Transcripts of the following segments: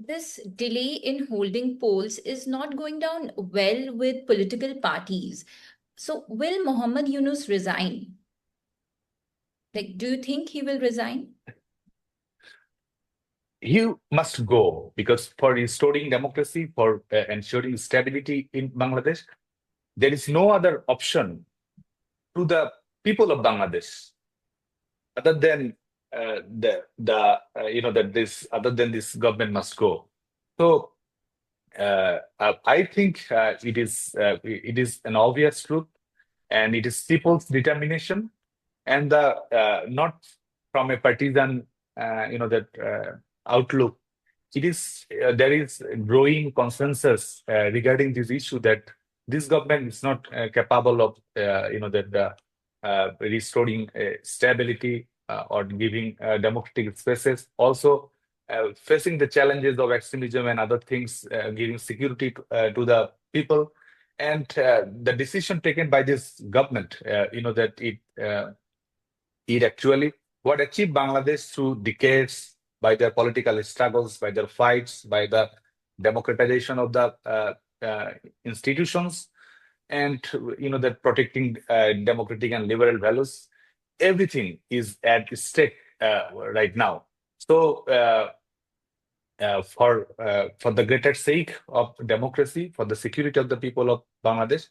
this delay in holding polls is not going down well with political parties. So, will Muhammad Yunus resign? Like, do you think he will resign? He must go because for restoring democracy, for ensuring stability in Bangladesh, there is no other option to the people of Bangladesh other than that this other than this government must go. So I think it is an obvious truth, and it is people's determination, and the not from a partisan outlook. It is there is growing consensus regarding this issue that this government is not capable of restoring stability or giving democratic spaces. Also, facing the challenges of extremism and other things, giving security to the people, and the decision taken by this government, that it actually what achieved Bangladesh through decades by their political struggles, by their fights, by the democratization of the institutions, and that protecting democratic and liberal values. Everything is at stake right now. So for the greater sake of democracy, for the security of the people of Bangladesh,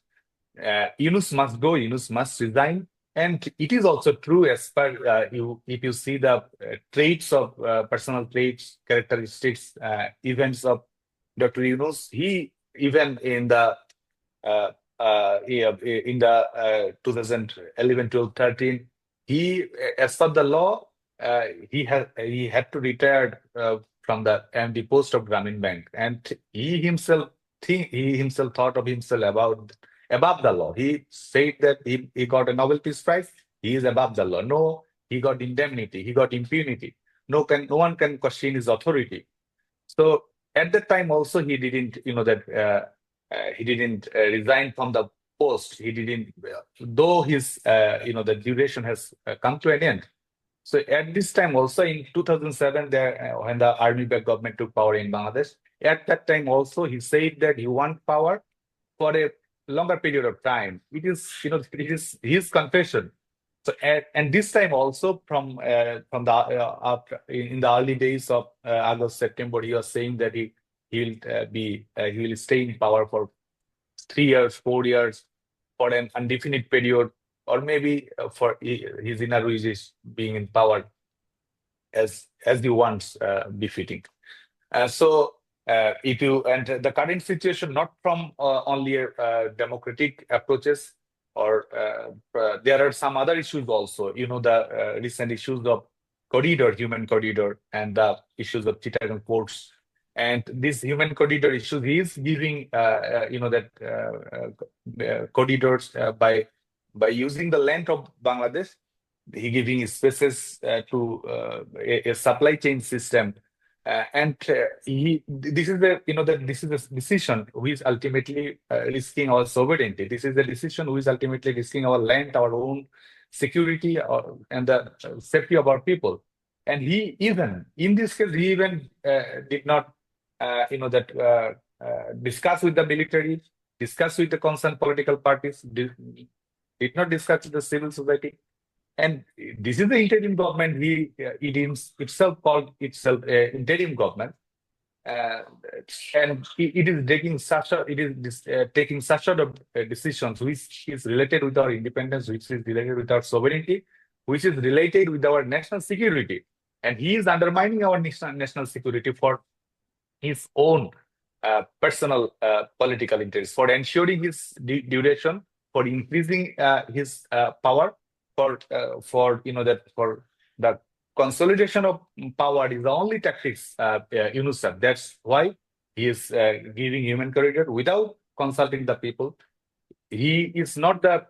Yunus must go. Yunus must resign. And it is also true as per if you see the traits of personal traits, characteristics, events of Dr. Yunus, he even in the 2011, 12, 13, he as per the law he had to retire from the MD post of Grameen Bank, and he himself thought of himself above the law. He said that he got a Nobel Peace Prize. He is above the law. No, he got indemnity. He got impunity. No one can question his authority. So at that time also he didn't, he didn't resign from the post. He didn't, though his, the duration has come to an end. So at this time also in 2007, when the army-backed government took power in Bangladesh, at that time also he said that he want power for a longer period of time. It is, it is his confession. So and this time also from the in the early days of August, September, he was saying that he will stay in power for 3 years, 4 years, for an indefinite period, or maybe for his inner wishes being in power as he wants, befitting. So if you and the current situation, not from only democratic approaches, or there are some other issues also. The recent issues of human corridor, and the issues of Chittagong ports. And this human corridor issue is giving, corridors by using the land of Bangladesh. He giving spaces to a supply chain system, this is a decision who is ultimately risking our sovereignty. This is a decision who is ultimately risking our land, our own security, and the safety of our people. And he even in this case, he even did not, discuss with the military, discuss with the concerned political parties, did not discuss with the civil society. And this is the interim government. It itself called itself interim government, and it is taking such sort of decisions which is related with our independence, which is related with our sovereignty, which is related with our national security. And he is undermining our national security for his own personal political interests, for ensuring his duration, for increasing his power, for the consolidation of power is the only tactics Yunus said. That's why he is giving human corridor without consulting the people. He is not the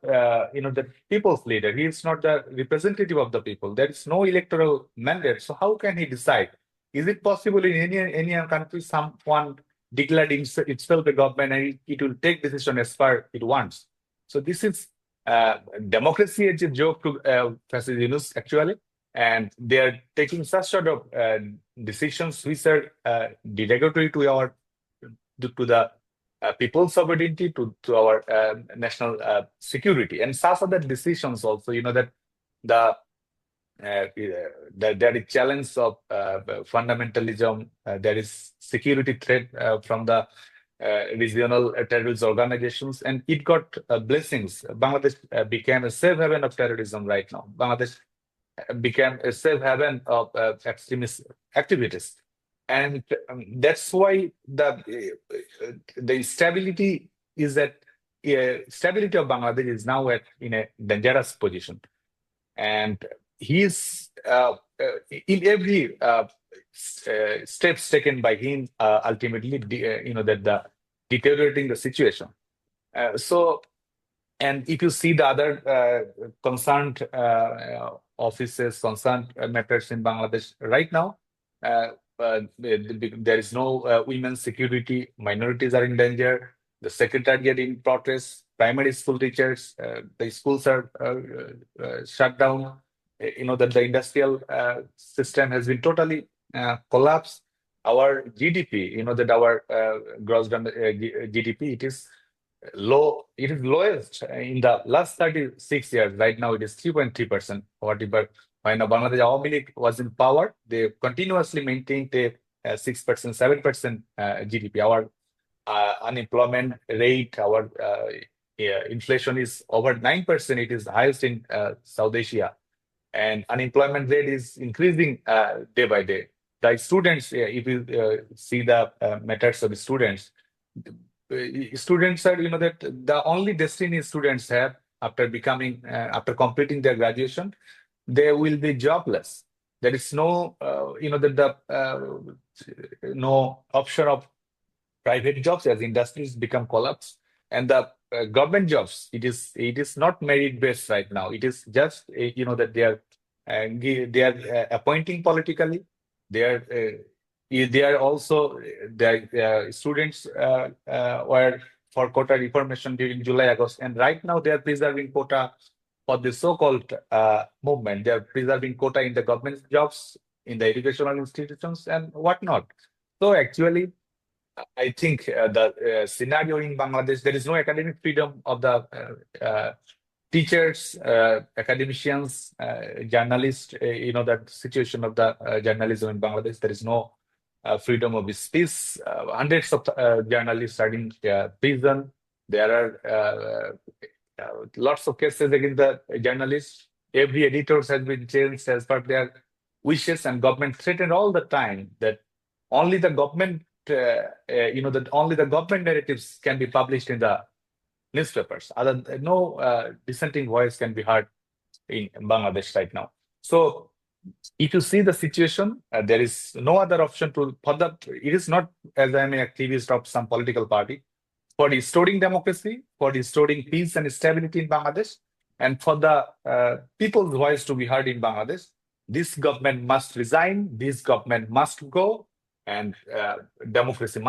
people's leader. He is not the representative of the people. There is no electoral mandate. So how can he decide? Is it possible in any country someone declared itself the government, and it will take decision as far it wants? So this is democracy as a joke to Fascist Yunus, actually. and they are taking such sort of decisions which are derogatory to the people's sovereignty, to our national security, and such other decisions also. That the there is challenge of fundamentalism. There is security threat from the regional terrorist organizations, and it got blessings. Bangladesh became a safe haven of terrorism right now. Bangladesh became a safe haven of extremist activities, and that's why the stability is that stability of Bangladesh is now in a dangerous position, and he's in every steps taken by him ultimately that the deteriorating the situation. So, and if you see the other concerned offices, concerned matters in Bangladesh right now, there is no women's security, minorities are in danger, the secretariat in protest, primary school teachers, the schools are shut down. That the industrial system has been totally collapsed. Our GDP, that our gross GDP, it is lowest in the last 36 years. Right now, it is 3.3%. Whatever, when Bangladesh Awami League was in power, they continuously maintained a 6%, 7% GDP. Our unemployment rate, our inflation is over 9%. It is the highest in South Asia. And unemployment rate is increasing day by day. The students, if you see the matters of the students are, that the only destiny students have after completing their graduation, they will be jobless. There is no, no option of private jobs as industries become collapsed, and the government jobs, it is not merit based right now. It is just that they are appointing politically. They are also the students were for quota reformation during July, August, and right now they are preserving quota for the so-called movement. They are preserving quota in the government jobs, in the educational institutions, and whatnot. So actually, I think the scenario in Bangladesh, there is no academic freedom of the teachers, academicians, journalists. That situation of the journalism in Bangladesh, there is no freedom of speech. Hundreds of journalists are in prison. There are lots of cases against the journalists. Every editor has been changed as per their wishes, and government threatened all the time that only the government, that only the government narratives can be published in the newspapers. No dissenting voice can be heard in Bangladesh right now. So, if you see the situation, there is no other option it is not as I am an activist of some political party. For restoring democracy, for restoring peace and stability in Bangladesh, and for the people's voice to be heard in Bangladesh, this government must resign, this government must go, and democracy must